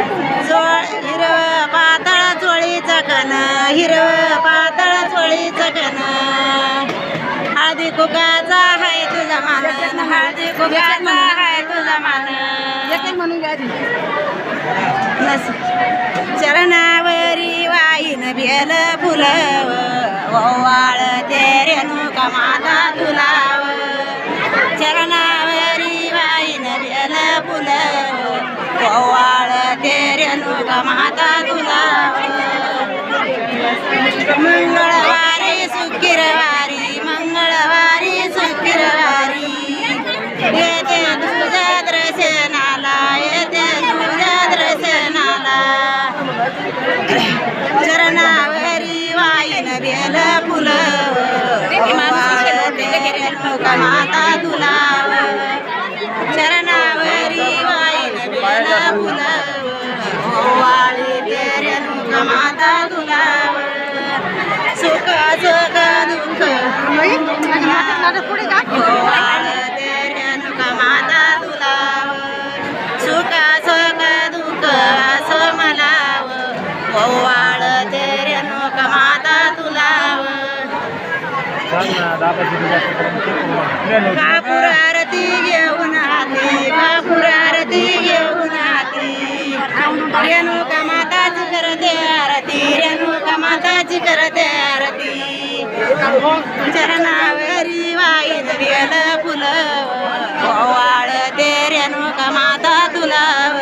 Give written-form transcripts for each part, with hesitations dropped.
हिरव पातळ चोळीचं कन हिरव पातळ चोळीचं कन हळदी कुकाचा हाय तुझा मान हळदी कुकाचा हाय तुझा मान म्हणून घ्या चरणावरी वाईन बेल फुलव ओवाळ ते रेणुका माता तुलाव चरणावरी वाईन बेल फुलव ओवाळ ते रेणुका माता तुलाव मंगळवारी सुकिरवारी मंगळवारी सुकिरवारी येते तुझ्या दर्शनाला येते तुझ्या दर्शनाला चरणावरी वाईन बेल फुलव रेणुका माता तुलाव चरणावरी वाईन बेल फुलव ओवाळी ते रेणुका माता तुलाव सुख सुख दुःख ओवाळ ते रेणुका माता तुलाव सुख सुख दुःख असं मलाव ओवाळ ते रेणुका माता तुलाव कापूर आरती घेऊन हाती कापूर आरती घेऊन हाती रेणुका माताची करते आरती रेणुका माताची करते आरती चरणावरी वाईन बेल फुलव ओवाळ ते रेणुका माता तुलाव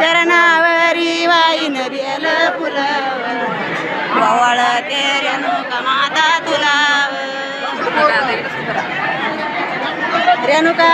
चरणावरी वाईन बेल फुलव ओवाळ ते रेणुका माता तुलाव रेणुका